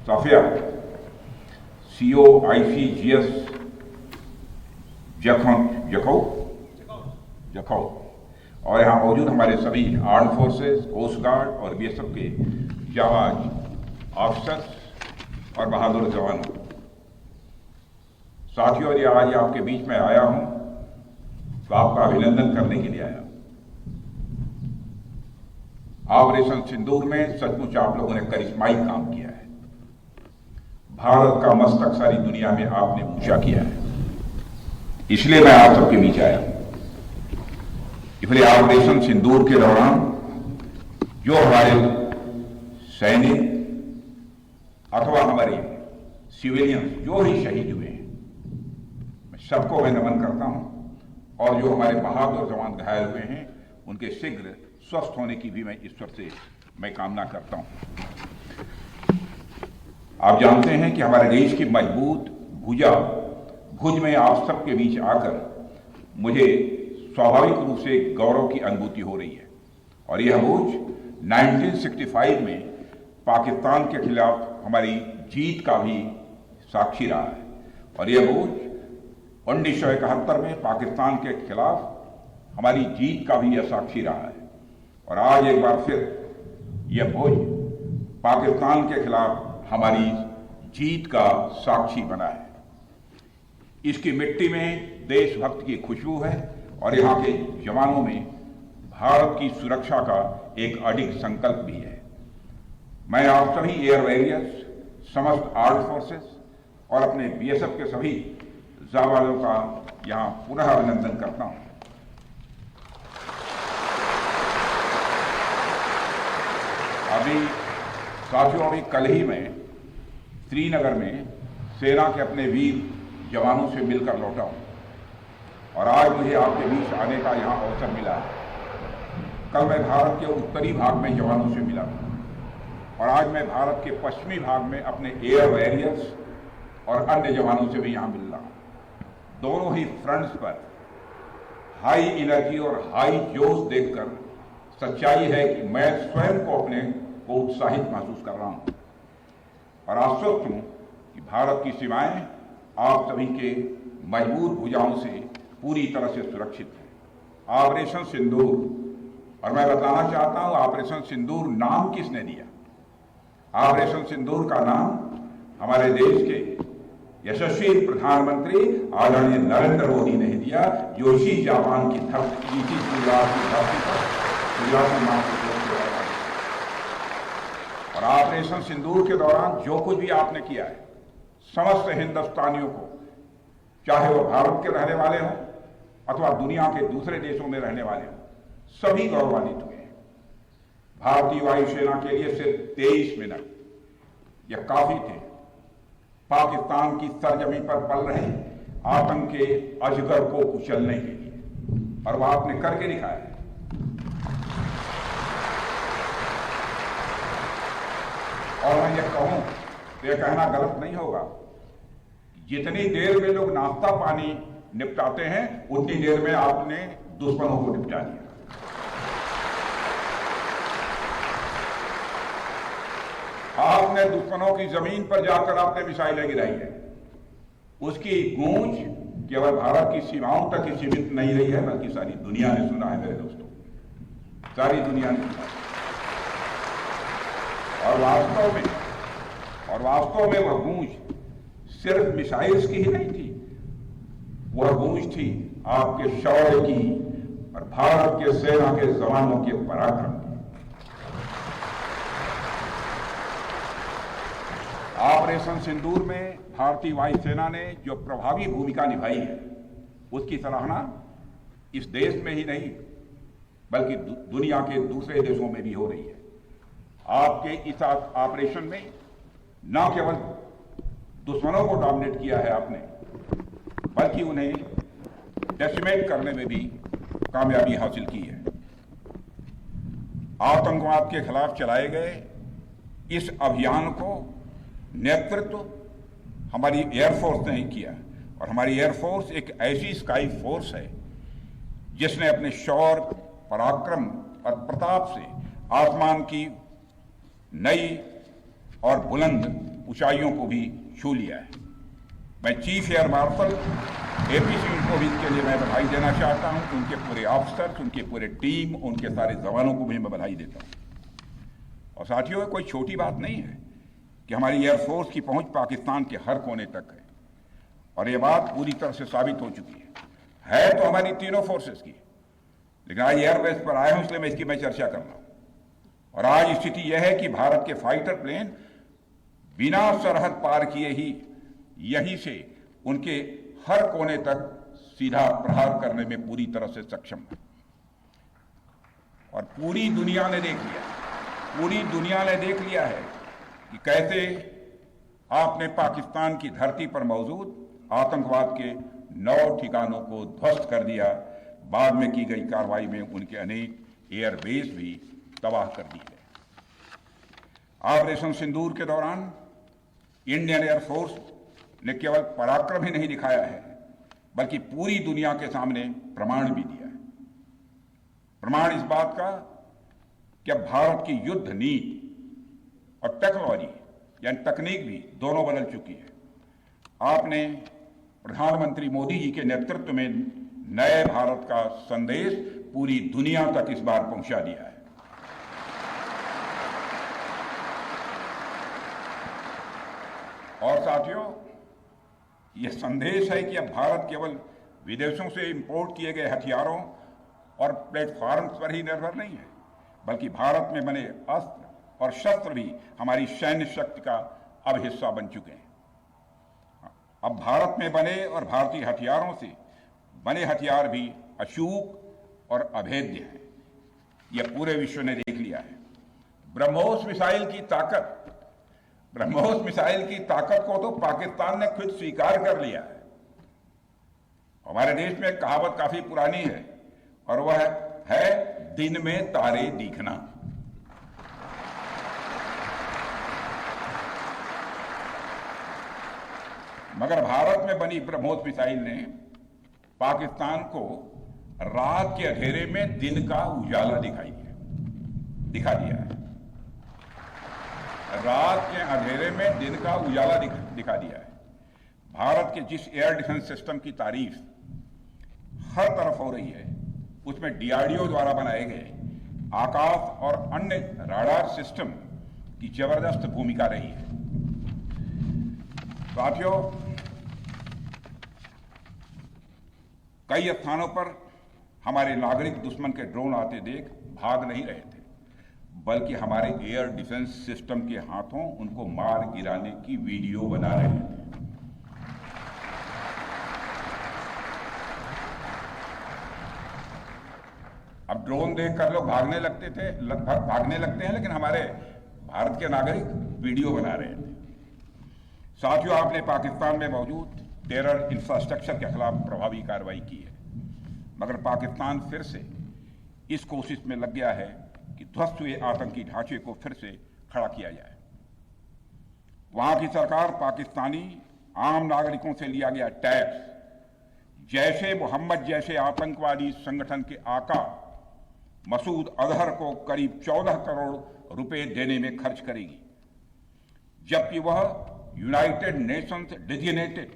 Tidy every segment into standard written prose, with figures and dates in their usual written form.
Safia COICGS Jakhau और यहाँ मौजूद हमारे सभी आर्म फोर्सेस, कोस्ट गार्ड और BSF के जाबाज ऑफिसर्स और बहादुर जवानों, साथियों, ये आज आपके बीच में आया हूं तो आपका अभिनंदन करने के लिए आया। ऑपरेशन सिंदूर में सचमुच आप लोगों ने करिश्माई काम किया है। भारत का मस्तक सारी दुनिया में आपने ऊंचा किया है, इसलिए मैं आप सबके बीच आया। इसलिए ऑपरेशन सिंदूर के दौरान जो हमारे सैनिक अथवा हमारे सिविलियंस जो भी शहीद हुए हैं, मैं सबको मैं नमन करता हूं, और जो हमारे बहादुर जवान घायल हुए हैं उनके शीघ्र स्वस्थ होने की भी मैं ईश्वर से मैं कामना करता हूं। आप जानते हैं कि हमारे देश की मजबूत भुज में आप सबके बीच आकर मुझे स्वाभाविक रूप से गौरव की अनुभूति हो रही है, और यह भुज 1965 में पाकिस्तान के खिलाफ हमारी जीत का भी साक्षी रहा है, और यह भुज 1971 में पाकिस्तान के खिलाफ हमारी जीत का भी यह साक्षी रहा है, और आज एक बार फिर यह भुज पाकिस्तान के खिलाफ हमारी जीत का साक्षी बना है। इसकी मिट्टी में देशभक्त की खुशबू है, और यहाँ के जवानों में भारत की सुरक्षा का एक अडिग संकल्प भी है। मैं आप सभी एयर वॉरियर्स, समस्त आर्म फोर्सेस और अपने BSF के सभी जाबाजों का यहाँ पुनः अभिनंदन करता हूँ। अभी कल ही में श्रीनगर में सेना के अपने वीर जवानों से मिलकर लौटा हूँ, और आज मुझे आपके बीच आने का यहाँ अवसर मिला है। कल मैं भारत के उत्तरी भाग में जवानों से मिला था, और आज मैं भारत के पश्चिमी भाग में अपने एयर वॉरियर्स और अन्य जवानों से भी यहाँ मिल रहा हूँ। दोनों ही फ्रंट्स पर हाई एनर्जी और हाई जोश देखकर सच्चाई है कि मैं स्वयं को अपने को उत्साहित महसूस कर रहा हूँ, और आश्वस्त हूँ कि भारत की सीमाएं आप सभी के मजबूत भुजाओं से पूरी तरह से सुरक्षित है। ऑपरेशन सिंदूर, और मैं बताना चाहता हूं ऑपरेशन सिंदूर नाम किसने दिया? ऑपरेशन सिंदूर का नाम हमारे देश के यशस्वी प्रधानमंत्री आदरणीय नरेंद्र मोदी ने दिया, जो इसी जापान की धरती, इसी गुजरात की धरती पर गुजरात नाम से और ऑपरेशन सिंदूर के दौरान जो कुछ भी आपने किया है, समस्त हिंदुस्तानियों को, चाहे वो भारत के रहने वाले हों अथवा दुनिया के दूसरे देशों में रहने वाले हों, सभी गौरवान्वित हुए हैं। भारतीय वायुसेना के लिए सिर्फ 23 मिनट यह काफी थे पाकिस्तान की सरजमी पर पल रहे आतंक के अजगर को कुचलने के लिए, और वह आपने करके दिखाया है। और मैं यह कहूं तो यह कहना गलत नहीं होगा, जितनी देर में लोग नाश्ता पानी निपटाते हैं उतनी देर में आपने दुश्मनों को निपटा दिया। आपने दुश्मनों की जमीन पर जाकर आपने मिसाइलें गिराई है। उसकी गूंज केवल भारत की सीमाओं तक ही सीमित नहीं रही है, बल्कि सारी दुनिया ने सुना है मेरे दोस्तों, सारी दुनिया ने सुना। और वास्तव में वह गूंज सिर्फ मिसाइल्स की ही नहीं थी, वह गूंज थी आपके शौर्य की और भारत के सेना के जवानों के पराक्रम की। ऑपरेशन सिंदूर में भारतीय वायुसेना ने जो प्रभावी भूमिका निभाई है, उसकी सराहना इस देश में ही नहीं बल्कि दुनिया के दूसरे देशों में भी हो रही है। आपके इस ऑपरेशन में न केवल दुश्मनों को डोमिनेट किया है आपने, बल्कि उन्हें डेसिमेट करने में भी कामयाबी हासिल की है। आतंकवाद के खिलाफ चलाए गए इस अभियान को नेतृत्व हमारी एयरफोर्स ने ही किया, और हमारी एयरफोर्स एक ऐसी स्काई फोर्स है जिसने अपने शौर्य, पराक्रम और प्रताप से आसमान की नई और बुलंद ऊंचाइयों को भी छू लिया है। मैं chief air marshal AP Singh को भी इसके लिए मैं बधाई देना चाहता हूं, उनके पूरे ऑफिसर्स, उनके पूरे टीम, उनके सारे जवानों को भी मैं बधाई देता हूं। और साथियों, कोई छोटी बात नहीं है कि हमारी एयरफोर्स की पहुंच पाकिस्तान के हर कोने तक है, और यह बात पूरी तरह से साबित हो चुकी है तो हमारी तीनों फोर्सेस की, लेकिन आज एयरबेस पर आया हूं इसलिए मैं इसकी चर्चा कर रहा हूं। और आज स्थिति यह है कि भारत के फाइटर प्लेन बिना सरहद पार किए ही यहीं से उनके हर कोने तक सीधा प्रहार करने में पूरी तरह से सक्षम है। और पूरी दुनिया ने देख लिया है कि कैसे आपने पाकिस्तान की धरती पर मौजूद आतंकवाद के 9 ठिकानों को ध्वस्त कर दिया। बाद में की गई कार्रवाई में उनके अनेक एयरबेस भी तबाह कर दिए गए। ऑपरेशन सिंदूर के दौरान इंडियन एयरफोर्स ने केवल पराक्रम ही नहीं दिखाया है, बल्कि पूरी दुनिया के सामने प्रमाण भी दिया है। प्रमाण इस बात का कि अब भारत की युद्ध नीति और टेक्नोलॉजी यानी तकनीक भी दोनों बदल चुकी है। आपने प्रधानमंत्री मोदी जी के नेतृत्व में नए भारत का संदेश पूरी दुनिया तक इस बार पहुंचा दिया है। और साथियों, यह संदेश है कि अब भारत केवल विदेशों से इंपोर्ट किए गए हथियारों और प्लेटफॉर्म्स पर ही निर्भर नहीं है, बल्कि भारत में बने अस्त्र और शस्त्र भी हमारी सैन्य शक्ति का अब हिस्सा बन चुके हैं। अब भारत में बने और भारतीय हथियारों से बने हथियार भी अचूक और अभेद्य हैं। यह पूरे विश्व ने देख लिया है। ब्रह्मोस मिसाइल की ताकत को तो पाकिस्तान ने खुद स्वीकार कर लिया है। हमारे देश में एक कहावत काफी पुरानी है और वह है दिन में तारे दिखना। मगर भारत में बनी ब्रह्मोस मिसाइल ने पाकिस्तान को रात के अंधेरे में दिन का उजाला दिखा दिया है। रात के अंधेरे में दिन का उजाला दिखा दिया है। भारत के जिस एयर डिफेंस सिस्टम की तारीफ हर तरफ हो रही है, उसमें डीआरडीओ द्वारा बनाए गए आकाश और अन्य राडार सिस्टम की जबरदस्त भूमिका रही है। साथियों, कई स्थानों पर हमारे नागरिक दुश्मन के ड्रोन आते देख भाग नहीं रहे थे, बल्कि हमारे एयर डिफेंस सिस्टम के हाथों उनको मार गिराने की वीडियो बना रहे थे। अब ड्रोन देखकर लोग भागने लगते हैं, लेकिन हमारे भारत के नागरिक वीडियो बना रहे थे। साथियों, आपने पाकिस्तान में मौजूद टेरर इंफ्रास्ट्रक्चर के खिलाफ प्रभावी कार्रवाई की है, मगर पाकिस्तान फिर से इस कोशिश में लग गया है कि ध्वस्त हुए आतंकी ढांचे को फिर से खड़ा किया जाए। वहां की सरकार पाकिस्तानी आम नागरिकों से लिया गया टैक्स जैशे मोहम्मद जैसे आतंकवादी संगठन के आका मसूद अजहर को करीब 14 करोड़ रुपए देने में खर्च करेगी, जबकि वह यूनाइटेड नेशंस डेजिग्नेटेड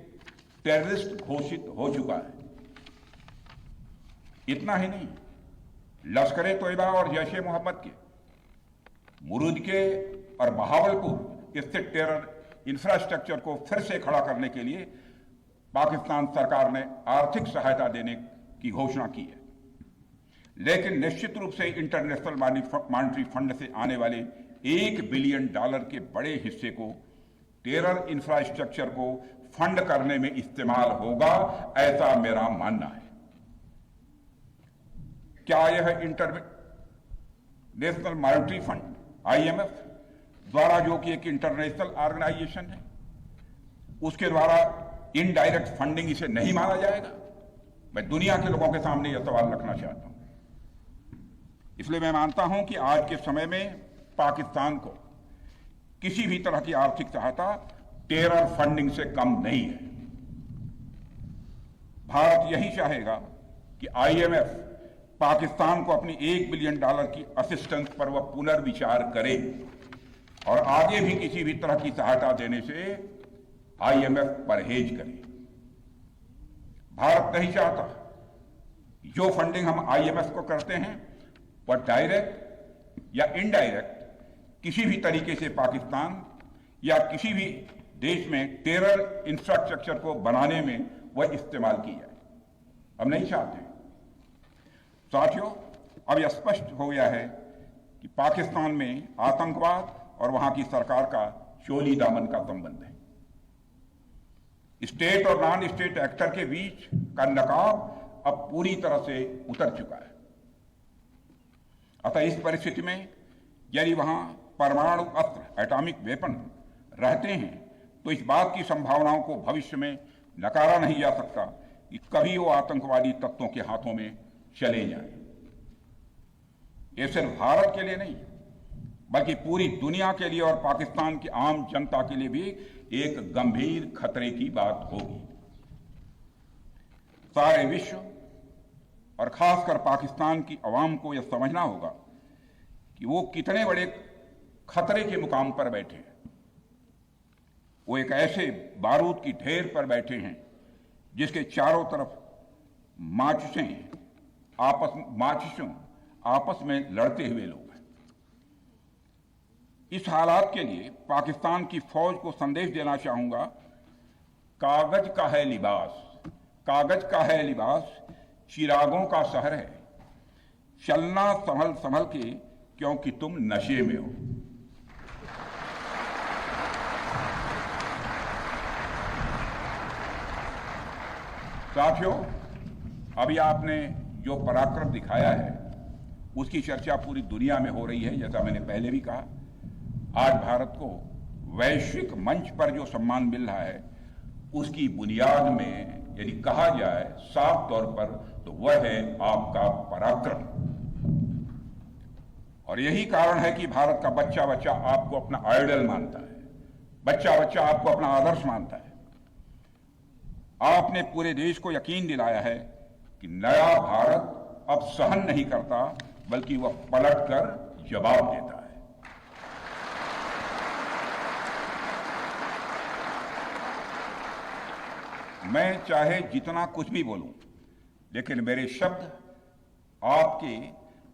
टेररिस्ट घोषित हो चुका है। इतना ही नहीं, लश्कर-ए-तोयबा और जैश ए मोहम्मद के मुरूद के और बहावलपुर स्थित टेरर इंफ्रास्ट्रक्चर को फिर से खड़ा करने के लिए पाकिस्तान सरकार ने आर्थिक सहायता देने की घोषणा की है। लेकिन निश्चित रूप से इंटरनेशनल मॉनेटरी फंड से आने वाले $1 बिलियन के बड़े हिस्से को टेरर इंफ्रास्ट्रक्चर को फंड करने में इस्तेमाल होगा, ऐसा मेरा मानना है। क्या यह इंटरनेशनल मॉनेटरी फंड IMF द्वारा, जो कि एक इंटरनेशनल ऑर्गेनाइजेशन है, उसके द्वारा इनडायरेक्ट फंडिंग इसे नहीं माना जाएगा? मैं दुनिया के लोगों के सामने यह सवाल रखना चाहता हूं। इसलिए मैं मानता हूं कि आज के समय में पाकिस्तान को किसी भी तरह की आर्थिक सहायता टेरर फंडिंग से कम नहीं है। भारत यही चाहेगा कि IMF पाकिस्तान को अपनी $1 बिलियन की असिस्टेंस पर वह पुनर्विचार करे, और आगे भी किसी भी तरह की सहायता देने से आईएमएफ परहेज करे। भारत नहीं चाहता जो फंडिंग हम आईएमएफ को करते हैं वह डायरेक्ट या इनडायरेक्ट किसी भी तरीके से पाकिस्तान या किसी भी देश में टेरर इंफ्रास्ट्रक्चर को बनाने में वह इस्तेमाल की जाए। हम नहीं चाहते। साथियों, अब यह स्पष्ट हो गया है कि पाकिस्तान में आतंकवाद और वहां की सरकार का चोली दामन का संबंध है। स्टेट और नॉन स्टेट एक्टर के बीच का नकाब अब पूरी तरह से उतर चुका है। अतः इस परिस्थिति में यदि वहां परमाणु अस्त्र एटॉमिक वेपन रहते हैं तो इस बात की संभावनाओं को भविष्य में नकारा नहीं जा सकता कि कभी वो आतंकवादी तत्वों के हाथों में चले जाएं। ये सिर्फ भारत के लिए नहीं बल्कि पूरी दुनिया के लिए और पाकिस्तान की आम जनता के लिए भी एक गंभीर खतरे की बात होगी। सारे विश्व और खासकर पाकिस्तान की आवाम को यह समझना होगा कि वो कितने बड़े खतरे के मुकाम पर बैठे हैं। वो एक ऐसे बारूद की ढेर पर बैठे हैं जिसके चारों तरफ माचिसों आपस में लड़ते हुए लोग हैं। इस हालात के लिए पाकिस्तान की फौज को संदेश देना चाहूंगा, कागज का है लिबास, कागज का है लिबास, चिरागों का शहर है, चलना संभल संभल के क्योंकि तुम नशे में हो। साथियों, अभी आपने जो पराक्रम दिखाया है उसकी चर्चा पूरी दुनिया में हो रही है। जैसा मैंने पहले भी कहा, आज भारत को वैश्विक मंच पर जो सम्मान मिल रहा है उसकी बुनियाद में यदि कहा जाए साफ तौर पर तो वह है आपका पराक्रम। और यही कारण है कि भारत का बच्चा बच्चा आपको अपना आइडल मानता है, बच्चा बच्चा आपको अपना आदर्श मानता है। आपने पूरे देश को यकीन दिलाया है कि नया भारत अब सहन नहीं करता बल्कि वह पलटकर जवाब देता है। मैं चाहे जितना कुछ भी बोलूं, लेकिन मेरे शब्द आपके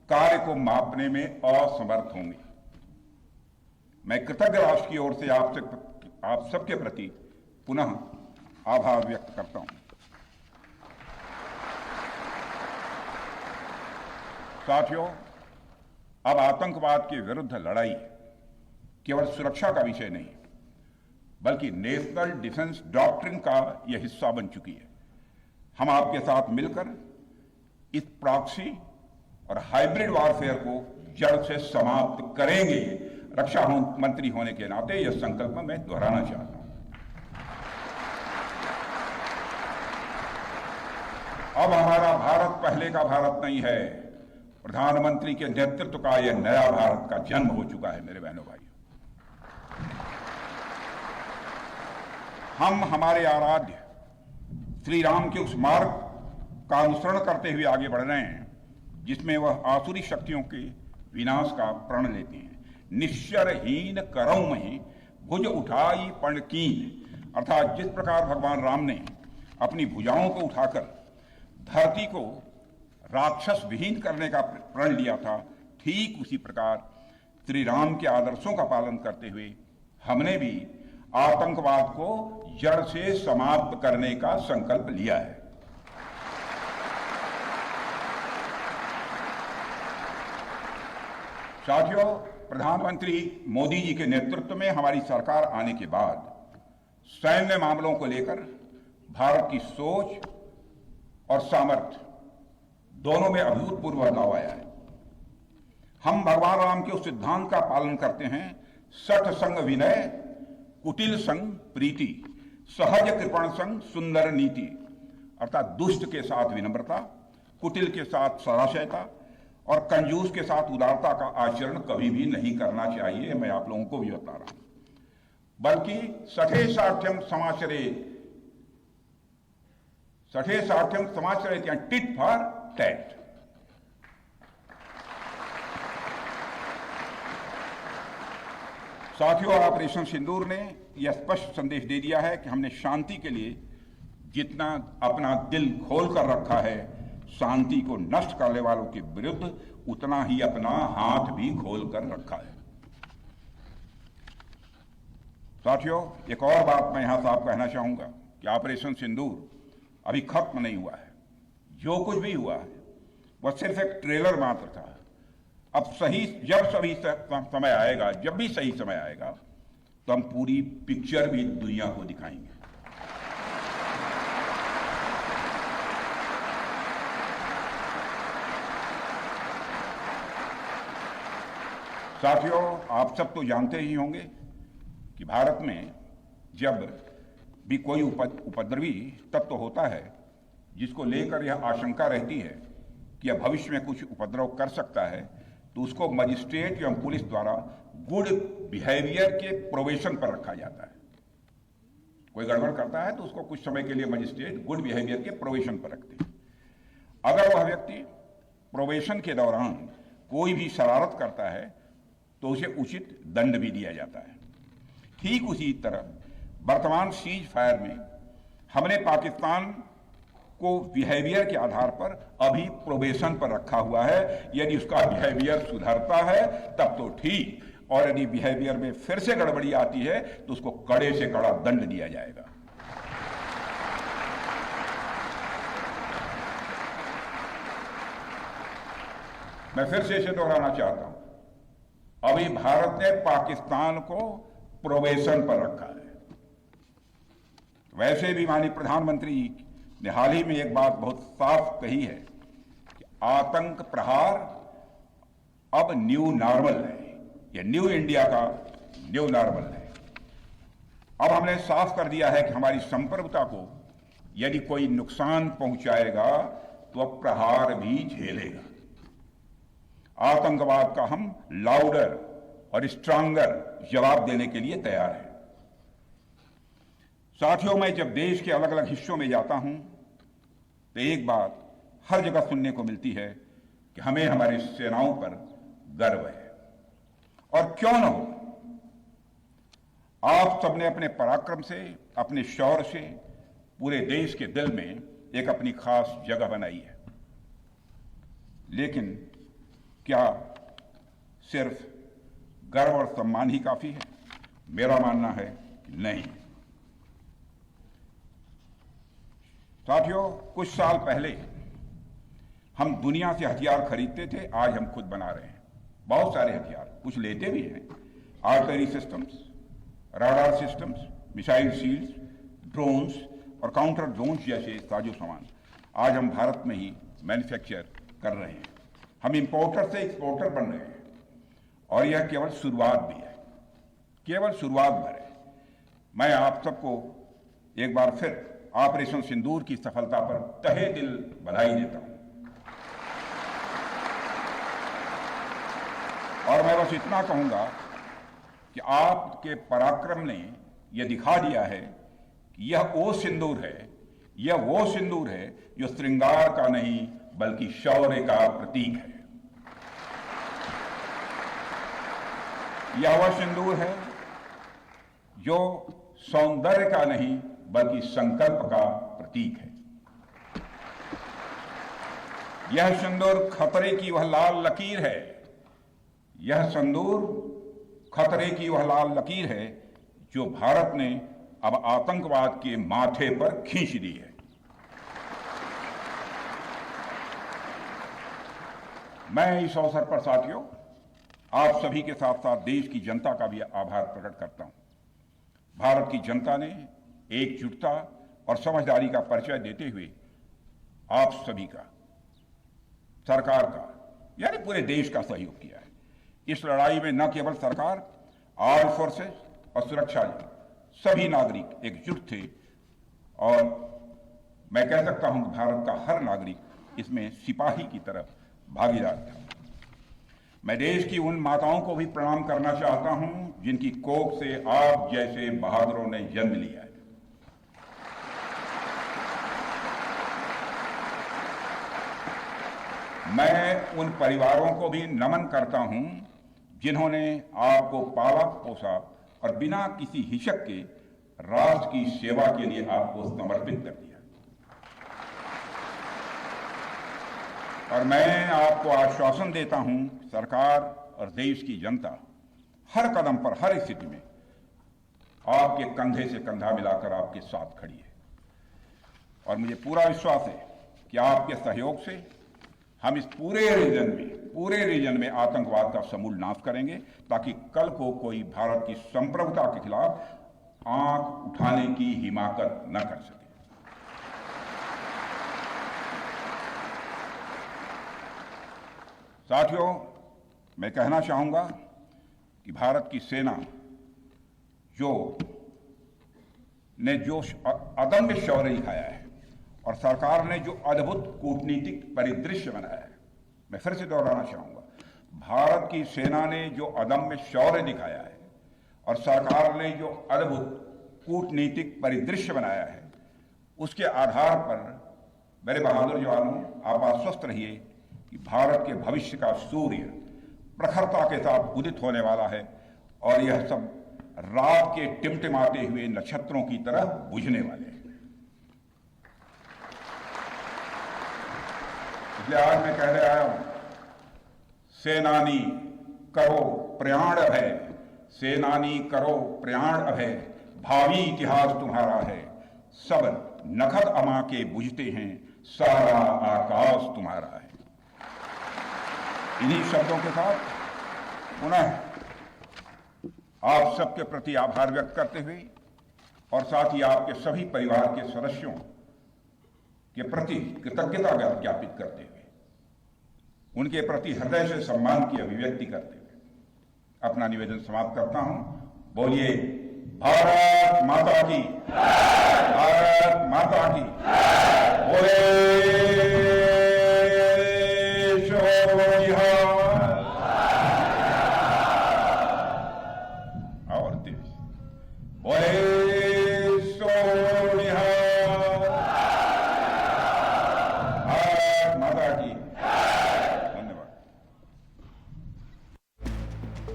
कार्य को मापने में असमर्थ होंगे। मैं कृतज्ञ राष्ट्र की ओर से आप सबके प्रति पुनः आभार व्यक्त करता हूं। साथियों, अब आतंकवाद के विरुद्ध लड़ाई केवल सुरक्षा का विषय नहीं बल्कि नेशनल डिफेंस डॉक्ट्रिन का यह हिस्सा बन चुकी है। हम आपके साथ मिलकर इस प्रॉक्सी और हाइब्रिड वॉरफेयर को जड़ से समाप्त करेंगे। रक्षा मंत्री होने के नाते यह संकल्प मैं दोहराना चाहता हूं। अब हमारा भारत पहले का भारत नहीं है। प्रधानमंत्री के नेतृत्व का यह नया भारत का जन्म हो चुका है। मेरे बहनों भाइयों, हम हमारे आराध्य श्री राम के उस मार्ग का अनुसरण करते हुए आगे बढ़ रहे हैं जिसमें वह आसुरी शक्तियों के विनाश का प्रण लेते हैं। निश्चरहीन करौ मही भुज उठाई पण कीन, अर्थात जिस प्रकार भगवान राम ने अपनी भुजाओं को उठाकर धरती को राक्षस विहीन करने का प्रण लिया था, ठीक उसी प्रकार श्री राम के आदर्शों का पालन करते हुए हमने भी आतंकवाद को जड़ से समाप्त करने का संकल्प लिया है। साथियों, प्रधानमंत्री मोदी जी के नेतृत्व में हमारी सरकार आने के बाद सैन्य मामलों को लेकर भारत की सोच और सामर्थ्य दोनों में अभूतपूर्व बदलाव आया है। हम भगवान राम के उस सिद्धांत का पालन करते हैं, सठ संग विनय, कुटिल संग प्रीति, सहज कृपण संग सुंदर नीति, अर्थात दुष्ट के साथ विनम्रता, कुटिल के साथ सदाशयता और कंजूस के साथ उदारता का आचरण कभी भी नहीं करना चाहिए। मैं आप लोगों को भी बता रहा हूं, बल्कि सठे साठ्यम समाचरित या टिट फॉर टैट। साथियों, ऑपरेशन सिंदूर ने यह स्पष्ट संदेश दे दिया है कि हमने शांति के लिए जितना अपना दिल खोल कर रखा है, शांति को नष्ट करने वालों के विरुद्ध उतना ही अपना हाथ भी खोल कर रखा है। साथियों, एक और बात मैं यहां साफ कहना चाहूंगा कि ऑपरेशन सिंदूर अभी खत्म नहीं हुआ है। जो कुछ भी हुआ है वह सिर्फ एक ट्रेलर मात्र था। अब समय आएगा, जब भी सही समय आएगा, तो हम पूरी पिक्चर भी दुनिया को दिखाएंगे। साथियों, आप सब तो जानते ही होंगे कि भारत में जब भी कोई उपद्रवी तत्व होता है जिसको लेकर यह आशंका रहती है कि यह भविष्य में कुछ उपद्रव कर सकता है, तो उसको मजिस्ट्रेट एवं पुलिस द्वारा गुड बिहेवियर के प्रोबेशन पर रखा जाता है। कोई गड़बड़ करता है तो उसको कुछ समय के लिए मजिस्ट्रेट गुड बिहेवियर के प्रोबेशन पर रखते हैं। अगर वह व्यक्ति प्रोबेशन के दौरान कोई भी शरारत करता है तो उसे उचित दंड भी दिया जाता है। ठीक उसी तरह वर्तमान सीज फायर में हमने पाकिस्तान को बिहेवियर के आधार पर अभी प्रोबेशन पर रखा हुआ है। यदि उसका बिहेवियर सुधरता है तब तो ठीक, और यदि बिहेवियर में फिर से गड़बड़ी आती है तो उसको कड़े से कड़ा दंड दिया जाएगा। मैं फिर से इसे दोहराना चाहता हूं, अभी भारत ने पाकिस्तान को प्रोबेशन पर रखा है। वैसे भी माननीय प्रधानमंत्री ने हाल ही में एक बात बहुत साफ कही है कि आतंक प्रहार अब न्यू नॉर्मल है, यह न्यू इंडिया का न्यू नॉर्मल है। अब हमने साफ कर दिया है कि हमारी संप्रभुता को यदि कोई नुकसान पहुंचाएगा तो अब प्रहार भी झेलेगा। आतंकवाद का हम लाउडर और स्ट्रांगर जवाब देने के लिए तैयार हैं। साथियों, मैं जब देश के अलग अलग हिस्सों में जाता हूं तो एक बात हर जगह सुनने को मिलती है कि हमें हमारी सेनाओं पर गर्व है। और क्यों न हो, आप सबने अपने पराक्रम से, अपने शौर्य से पूरे देश के दिल में एक अपनी खास जगह बनाई है। लेकिन क्या सिर्फ गर्व और सम्मान ही काफी है? मेरा मानना है कि नहीं। साथियों, कुछ साल पहले हम दुनिया से हथियार खरीदते थे, आज हम खुद बना रहे हैं बहुत सारे हथियार। कुछ लेते भी हैं, artillery systems, radar systems, missile shields, drones और काउंटर ड्रोन्स जैसे साजो सामान आज हम भारत में ही मैन्युफैक्चर कर रहे हैं। हम इंपोर्टर से एक्सपोर्टर बन रहे हैं, और यह केवल शुरुआत भी है, केवल शुरुआत भर है। मैं आप सबको एक बार फिर ऑपरेशन सिंदूर की सफलता पर तहे दिल बधाई देता हूं। और मैं बस इतना कहूंगा कि आपके पराक्रम ने यह दिखा दिया है कि यह वो सिंदूर है, यह वो सिंदूर है जो श्रृंगार का नहीं बल्कि शौर्य का प्रतीक है। यह वह सिंदूर है जो सौंदर्य का नहीं बल्कि संकल्प का प्रतीक है। यह सिंदूर खतरे की वह लाल लकीर है, यह सिंदूर खतरे की वह लाल लकीर है जो भारत ने अब आतंकवाद के माथे पर खींच दी है। मैं इस अवसर पर साथियों आप सभी के साथ साथ देश की जनता का भी आभार प्रकट करता हूं। भारत की जनता ने एकजुटता और समझदारी का परिचय देते हुए आप सभी का, सरकार का, यानी पूरे देश का सहयोग किया है। इस लड़ाई में न केवल सरकार, आर्म फोर्सेस और सुरक्षा बल, सभी नागरिक एकजुट थे, और मैं कह सकता हूं कि भारत का हर नागरिक इसमें सिपाही की तरह भागीदार था। मैं देश की उन माताओं को भी प्रणाम करना चाहता हूं जिनकी कोख से आप जैसे बहादुरों ने जन्म लिया है। मैं उन परिवारों को भी नमन करता हूं जिन्होंने आपको पाला पोसा और बिना किसी हिचक के राष्ट्र की सेवा के लिए आपको समर्पित कर दिया। और मैं आपको आश्वासन देता हूं, सरकार और देश की जनता हर कदम पर, हर स्थिति में आपके कंधे से कंधा मिलाकर आपके साथ खड़ी है। और मुझे पूरा विश्वास है कि आपके सहयोग से हम इस पूरे रीजन में आतंकवाद का समूल नाश करेंगे, ताकि कल को कोई भारत की संप्रभुता के खिलाफ आंख उठाने की हिमाकत न कर सके। साथियों, मैं कहना चाहूंगा कि भारत की सेना जो अदम्य शौर्य दिखाया है और सरकार ने जो अद्भुत कूटनीतिक परिदृश्य बनाया है, मैं फिर से दोहराना चाहूंगा, भारत की सेना ने जो अदम्य शौर्य दिखाया है और सरकार ने जो अद्भुत कूटनीतिक परिदृश्य बनाया है, उसके आधार पर मेरे बहादुर जवानों, आप आश्वस्त रहिए कि भारत के भविष्य का सूर्य प्रखरता के साथ उदित होने वाला है और यह सब रात के टिमटिमाते हुए नक्षत्रों की तरह बुझने वाले हैं। इसलिए आज मैं कहने आया हूं, सेनानी करो प्रयाण अभय, सेनानी करो प्रयाण अभय, भावी इतिहास तुम्हारा है, सब नखत अमा के बुझते हैं, सारा आकाश तुम्हारा है। इन्हीं शब्दों के साथ पुनः आप सबके प्रति आभार व्यक्त करते हुए और साथ ही आपके सभी परिवार के सदस्यों के प्रति कृतज्ञता ज्ञापित करते हुए, उनके प्रति हृदय से सम्मान की अभिव्यक्ति करते हुए अपना निवेदन समाप्त करता हूं। बोलिए भारत माता की, भारत माता की, बोले और देश बोले सोनिहा, भारत माता की।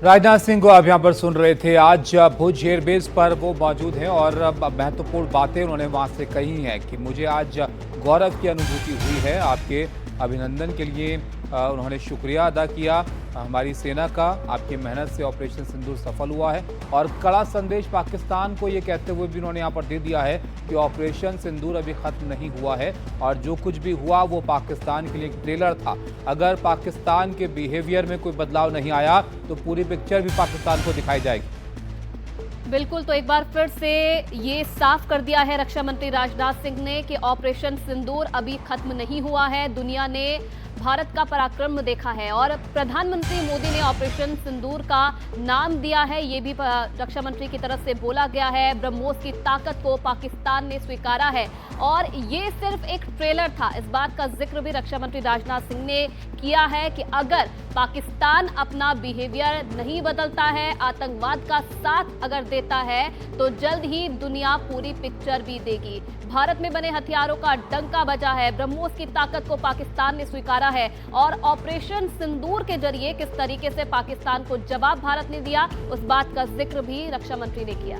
राजनाथ सिंह को आप यहां पर सुन रहे थे। आज भुज एयरबेस पर वो मौजूद हैं और महत्वपूर्ण बातें उन्होंने वहां से कही हैं कि मुझे आज गौरव की अनुभूति हुई है। आपके अभिनंदन के लिए उन्होंने शुक्रिया अदा किया हमारी सेना का। आपकी मेहनत से ऑपरेशन सिंदूर सफल हुआ है और कड़ा संदेश पाकिस्तान को ये कहते हुए भी उन्होंने यहाँ पर दे दिया है कि ऑपरेशन सिंदूर अभी खत्म नहीं हुआ है और जो कुछ भी हुआ वो पाकिस्तान के लिए एक ट्रेलर था। अगर पाकिस्तान के बिहेवियर में कोई बदलाव नहीं आया तो पूरी पिक्चर भी पाकिस्तान को दिखाई जाएगी। बिल्कुल, तो एक बार फिर से ये साफ कर दिया है रक्षा मंत्री राजनाथ सिंह ने कि ऑपरेशन सिंदूर अभी खत्म नहीं हुआ है। दुनिया ने भारत का पराक्रम देखा है और प्रधानमंत्री मोदी ने ऑपरेशन सिंदूर का नाम दिया है, ये भी रक्षा मंत्री की तरफ से बोला गया है। ब्रह्मोस की ताकत को पाकिस्तान ने स्वीकारा है और ये सिर्फ एक ट्रेलर था। इस बात का जिक्र भी रक्षा मंत्री राजनाथ सिंह ने किया है कि अगर पाकिस्तान अपना बिहेवियर नहीं बदलता है, आतंकवाद का साथ अगर देता है, तो जल्द ही दुनिया पूरी पिक्चर भी देगी। भारत में बने हथियारों का डंका बजा है, ब्रह्मोस की ताकत को पाकिस्तान ने स्वीकारा है और ऑपरेशन सिंदूर के जरिए किस तरीके से पाकिस्तान को जवाब भारत ने दिया, उस बात का जिक्र भी रक्षा मंत्री ने किया।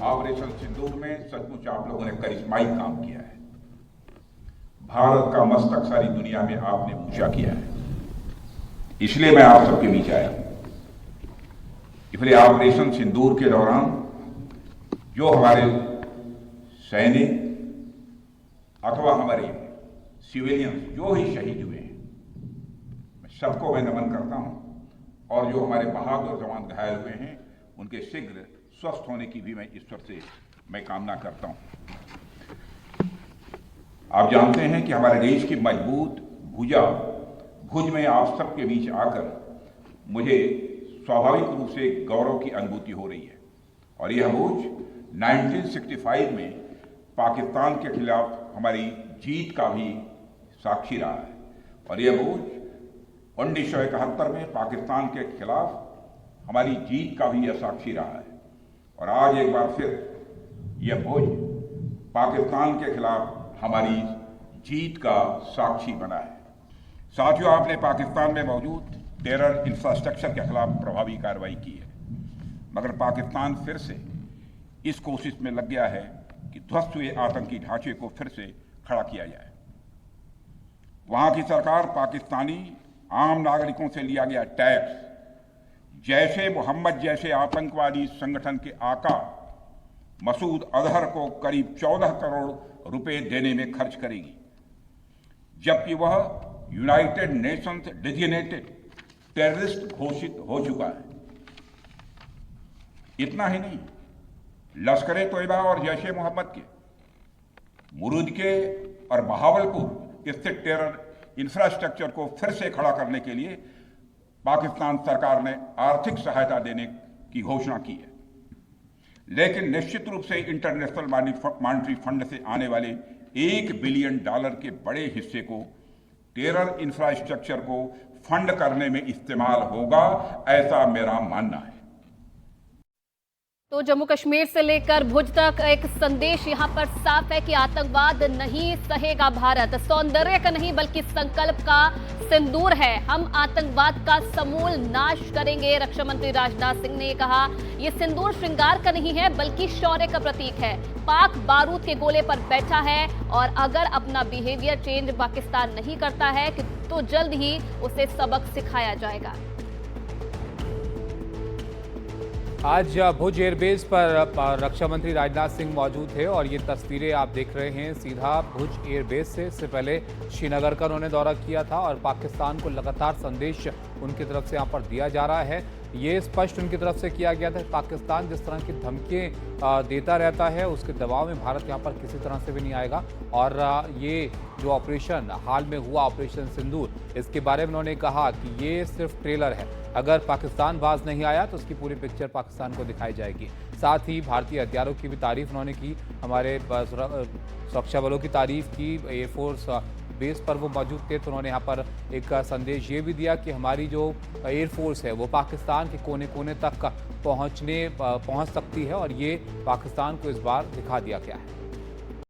ऑपरेशन सिंदूर में सचमुच आप लोगों ने करिश्माई काम किया है। भारत का मस्तक सारी दुनिया में आपने ऊंचा किया है, इसलिए मैं आप सबके बीच आया हूं। इसलिए ऑपरेशन सिंदूर के दौरान जो हमारे सैनिक अथवा हमारे सिविलियंस जो ही शहीद हुए हैं, सबको मैं नमन करता हूं और जो हमारे बहादुर जवान घायल हुए हैं उनके शीघ्र स्वस्थ होने की भी मैं ईश्वर से मैं कामना करता हूं। आप जानते हैं कि हमारे देश की मजबूत भुजा भुज में आप सबके बीच आकर मुझे स्वाभाविक रूप से गौरव की अनुभूति हो रही है और यह भुज 1965 में पाकिस्तान के खिलाफ हमारी जीत का भी साक्षी रहा है और यह भुज 1971 में पाकिस्तान के खिलाफ हमारी जीत का भी यह साक्षी रहा है और आज एक बार फिर यह भुज पाकिस्तान के खिलाफ हमारी जीत का साक्षी बना है। साथियों, आपने पाकिस्तान में मौजूद टेरर इंफ्रास्ट्रक्चर के खिलाफ प्रभावी कार्रवाई की है, मगर पाकिस्तान फिर से इस कोशिश में लग गया है कि ध्वस्त हुए आतंकी ढांचे को फिर से खड़ा किया जाए। वहां की सरकार पाकिस्तानी आम नागरिकों से लिया गया टैक्स जैशे मोहम्मद जैसे आतंकवादी संगठन के आका मसूद अजहर को करीब 14 करोड़ रुपए देने में खर्च करेगी, जबकि वह यूनाइटेड नेशंस डेजिग्नेटेड टेररिस्ट घोषित हो चुका है। इतना ही नहीं, लश्कर-ए-तोयबा और जैशे मोहम्मद के मुरूद के और बहावलपुर स्थित टेरर इंफ्रास्ट्रक्चर को फिर से खड़ा करने के लिए पाकिस्तान सरकार ने आर्थिक सहायता देने की घोषणा की है, लेकिन निश्चित रूप से इंटरनेशनल मॉनेटरी फंड से आने वाले $1 बिलियन के बड़े हिस्से को टेरर इंफ्रास्ट्रक्चर को फंड करने में इस्तेमाल होगा, ऐसा मेरा मानना है। तो जम्मू कश्मीर से लेकर भुज तक एक संदेश यहां पर साफ है कि आतंकवाद नहीं सहेगा भारत। सौंदर्य का नहीं बल्कि संकल्प का सिंदूर है। हम आतंकवाद का समूल नाश करेंगे। रक्षा मंत्री राजनाथ सिंह ने कहा, यह सिंदूर श्रृंगार का नहीं है बल्कि शौर्य का प्रतीक है। पाक बारूद के गोले पर बैठा है और अगर अपना बिहेवियर चेंज पाकिस्तान नहीं करता है तो जल्द ही उसे सबक सिखाया जाएगा। आज भुज एयरबेस पर रक्षा मंत्री राजनाथ सिंह मौजूद थे और ये तस्वीरें आप देख रहे हैं सीधा भुज एयरबेस से। इससे पहले श्रीनगर का उन्होंने दौरा किया था और पाकिस्तान को लगातार संदेश उनकी तरफ से यहाँ पर दिया जा रहा है। ये स्पष्ट उनकी तरफ से किया गया था कि पाकिस्तान जिस तरह की धमकियाँ देता रहता है उसके दबाव में भारत यहाँ पर किसी तरह से भी नहीं आएगा। और ये जो ऑपरेशन हाल में हुआ, ऑपरेशन सिंदूर, इसके बारे में उन्होंने कहा कि ये सिर्फ ट्रेलर है। अगर पाकिस्तान बाज नहीं आया तो उसकी पूरी पिक्चर पाकिस्तान को दिखाई जाएगी। साथ ही भारतीय हथियारों की भी तारीफ उन्होंने की, हमारे सुरक्षा बलों की तारीफ की। एयरफोर्स बेस पर वो मौजूद थे तो उन्होंने यहाँ पर एक संदेश ये भी दिया कि हमारी जो एयरफोर्स है वो पाकिस्तान के कोने कोने तक पहुँच सकती है और ये पाकिस्तान को इस बार दिखा दिया गया है।